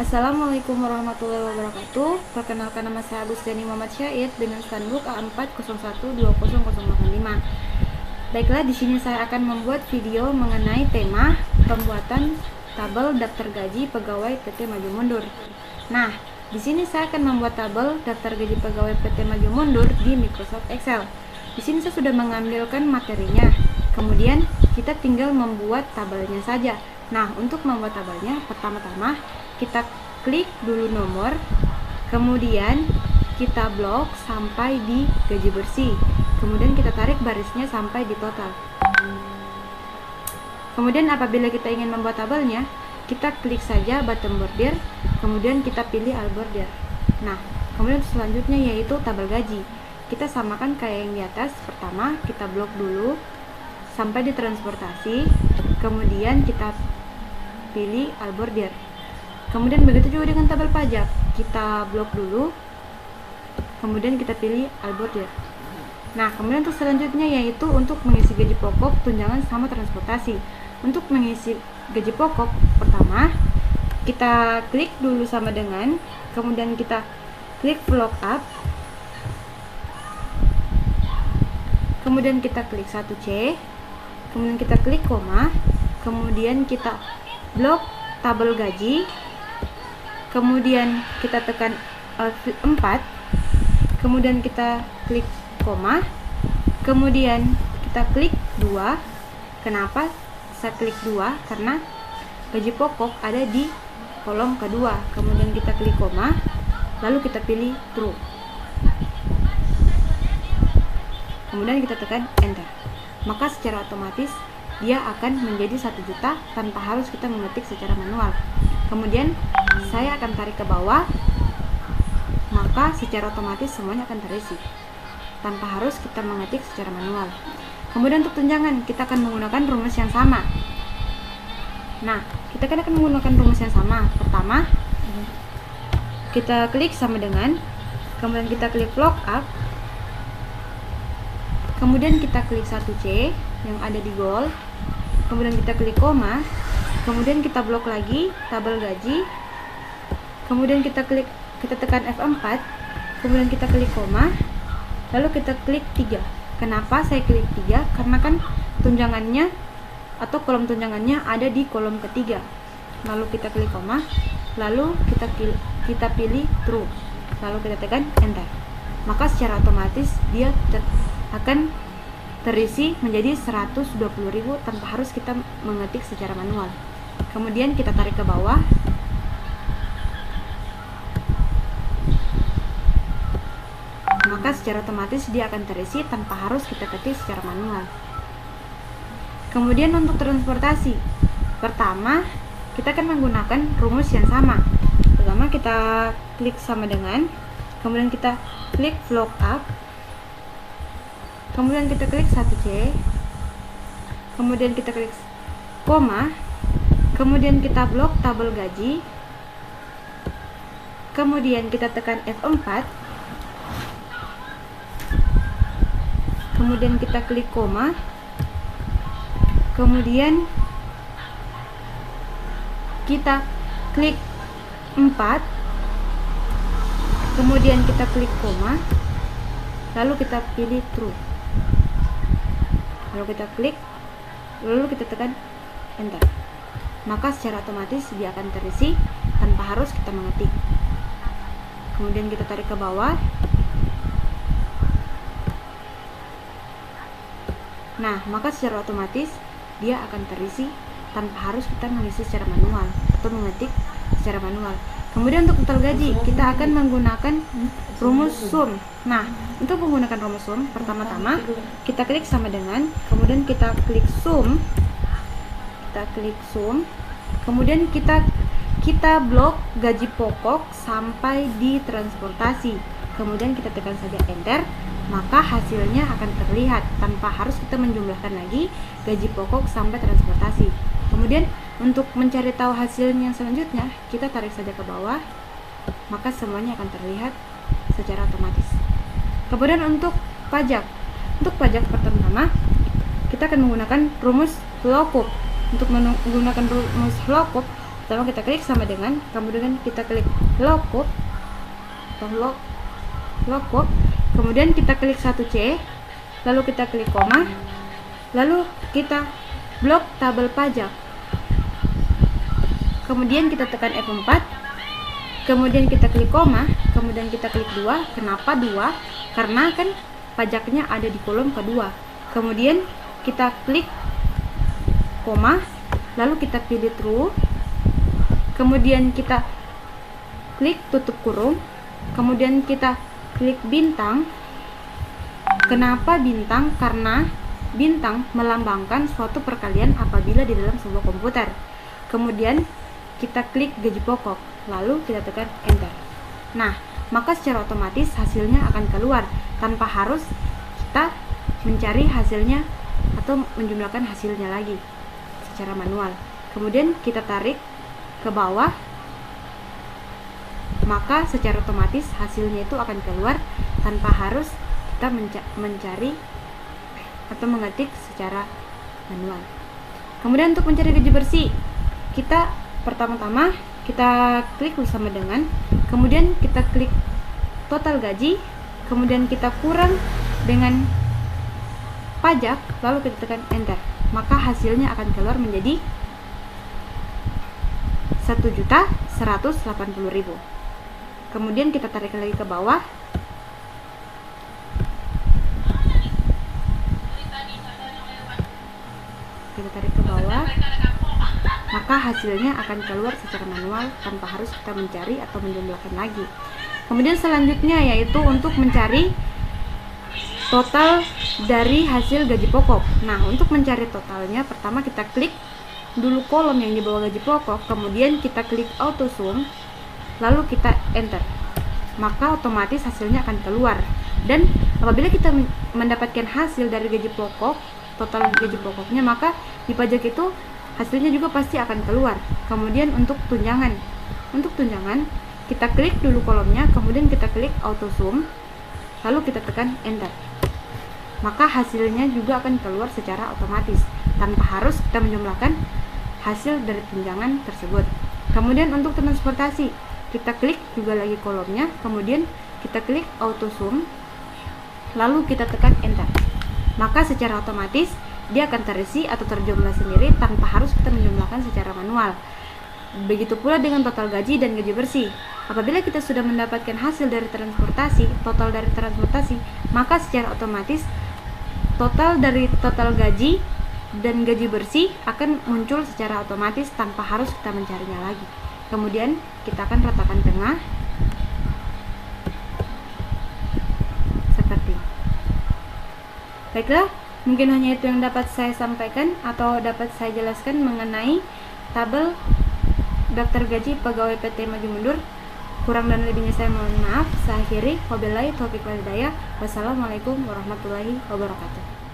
Assalamualaikum warahmatullahi wabarakatuh. Perkenalkan, nama saya Agustina Muhammad Syahid dengan standbook A401200085. Baiklah, di sini saya akan membuat video mengenai tema pembuatan tabel daftar gaji pegawai PT Maju Mundur. Nah, di sini saya akan membuat tabel daftar gaji pegawai PT Maju Mundur di Microsoft Excel. Di sini saya sudah mengambilkan materinya. Kemudian kita tinggal membuat tabelnya saja. Nah, untuk membuat tabelnya, pertama-tama kita klik dulu nomor, kemudian kita blok sampai di gaji bersih, kemudian kita tarik barisnya sampai di total. Kemudian apabila kita ingin membuat tabelnya, kita klik saja button border, kemudian kita pilih all border. Nah, kemudian selanjutnya yaitu tabel gaji. Kita samakan kayak yang di atas. Pertama kita blok dulu sampai di transportasi, kemudian kita pilih all border. Kemudian begitu juga dengan tabel pajak, kita blok dulu, kemudian kita pilih all border. Nah, kemudian untuk selanjutnya yaitu untuk mengisi gaji pokok, tunjangan, sama transportasi. Untuk mengisi gaji pokok, pertama kita klik dulu sama dengan, kemudian kita klik lookup, kemudian kita klik 1C, kemudian kita klik koma, kemudian kita blok tabel gaji, kemudian kita tekan Alt 4, kemudian kita klik koma, kemudian kita klik 2. Kenapa saya klik 2? Karena gaji pokok ada di kolom kedua. Kemudian kita klik koma, lalu kita pilih true, kemudian kita tekan enter. Maka secara otomatis dia akan menjadi 1 juta tanpa harus kita mengetik secara manual. Kemudian saya akan tarik ke bawah, maka secara otomatis semuanya akan terisi tanpa harus kita mengetik secara manual. Kemudian untuk tunjangan kita akan menggunakan rumus yang sama. Nah, kita akan menggunakan rumus yang sama. Pertama kita klik sama dengan, kemudian kita klik lookup, kemudian kita klik 1C yang ada di goal, kemudian kita klik koma, kemudian kita blok lagi tabel gaji, kemudian kita tekan F4, kemudian kita klik koma, lalu kita klik 3. Kenapa saya klik 3? Karena kan tunjangannya atau kolom tunjangannya ada di kolom ketiga. Lalu kita klik koma, lalu kita pilih true, lalu kita tekan enter. Maka secara otomatis dia akan terisi menjadi 120.000 tanpa harus kita mengetik secara manual. Kemudian kita tarik ke bawah, maka secara otomatis dia akan terisi tanpa harus kita ketik secara manual. Kemudian untuk transportasi, pertama kita akan menggunakan rumus yang sama. Pertama kita klik sama dengan, kemudian kita klik lookup, kemudian kita klik 1C, kemudian kita klik koma, kemudian kita blok tabel gaji, kemudian kita tekan F4, kemudian kita klik koma, kemudian kita klik 4, kemudian kita klik koma, lalu kita pilih true, lalu kita klik, lalu kita tekan enter. Maka secara otomatis dia akan terisi tanpa harus kita mengetik. Kemudian kita tarik ke bawah. Nah, maka secara otomatis dia akan terisi tanpa harus kita mengisi secara manual atau mengetik secara manual. Kemudian untuk total gaji kita akan menggunakan rumus sum. Nah, untuk menggunakan rumus sum, pertama-tama kita klik sama dengan, kemudian kita klik sum, kemudian kita blok gaji pokok sampai di transportasi, kemudian kita tekan saja enter. Maka hasilnya akan terlihat tanpa harus kita menjumlahkan lagi gaji pokok sampai transportasi. Kemudian untuk mencari tahu hasilnya selanjutnya, kita tarik saja ke bawah, maka semuanya akan terlihat secara otomatis. Kemudian untuk pajak pertama kita akan menggunakan rumus lookup. Untuk menggunakan rumus lookup, Pertama kita klik sama dengan, kemudian kita klik lookup atau lookup, kemudian kita klik 1C, lalu kita klik koma, lalu kita blok tabel pajak, kemudian kita tekan F4, kemudian kita klik koma, kemudian kita klik 2. Kenapa 2? Karena kan pajaknya ada di kolom kedua. Kemudian kita klik koma, lalu kita pilih true, kemudian kita klik tutup kurung, kemudian kita klik bintang. Kenapa bintang? Karena bintang melambangkan suatu perkalian apabila di dalam sebuah komputer. Kemudian kita klik gaji pokok, lalu kita tekan enter. Nah, maka secara otomatis hasilnya akan keluar tanpa harus kita mencari hasilnya atau menjumlahkan hasilnya lagi secara manual. Kemudian kita tarik ke bawah, maka secara otomatis hasilnya itu akan keluar tanpa harus kita mencari atau mengetik secara manual. Kemudian untuk mencari gaji bersih, kita pertama-tama kita klik bersama dengan, kemudian kita klik total gaji, kemudian kita kurang dengan pajak, lalu kita tekan enter. Maka hasilnya akan keluar menjadi 1.180.000. Kemudian kita tarik lagi ke bawah, maka hasilnya akan keluar secara manual tanpa harus kita mencari atau menjumlahkan lagi. Kemudian selanjutnya yaitu untuk mencari total dari hasil gaji pokok. Nah, untuk mencari totalnya, pertama kita klik dulu kolom yang di bawah gaji pokok, kemudian kita klik auto sum, lalu kita enter. Maka otomatis hasilnya akan keluar. Dan apabila kita mendapatkan hasil dari gaji pokok, total gaji pokoknya, maka di pajak itu hasilnya juga pasti akan keluar. Kemudian untuk tunjangan, kita klik dulu kolomnya, kemudian kita klik auto sum, lalu kita tekan enter. Maka hasilnya juga akan keluar secara otomatis tanpa harus kita menjumlahkan hasil dari tunjangan tersebut. Kemudian untuk transportasi, kita klik juga lagi kolomnya, kemudian kita klik auto sum, lalu kita tekan enter. Maka secara otomatis dia akan terisi atau terjumlah sendiri tanpa harus kita menjumlahkan secara manual. Begitu pula dengan total gaji dan gaji bersih. Apabila kita sudah mendapatkan hasil dari transportasi, total dari transportasi, maka secara otomatis total dari total gaji dan gaji bersih akan muncul secara otomatis tanpa harus kita mencarinya lagi. Kemudian kita akan ratakan tengah seperti ini. Baiklah, mungkin hanya itu yang dapat saya sampaikan atau dapat saya jelaskan mengenai tabel daftar gaji pegawai PT Maju Mundur. Kurang dan lebihnya saya mohon maaf. Saya akhiri. Wabillahi taufiq wal hidayah. Wassalamualaikum warahmatullahi wabarakatuh.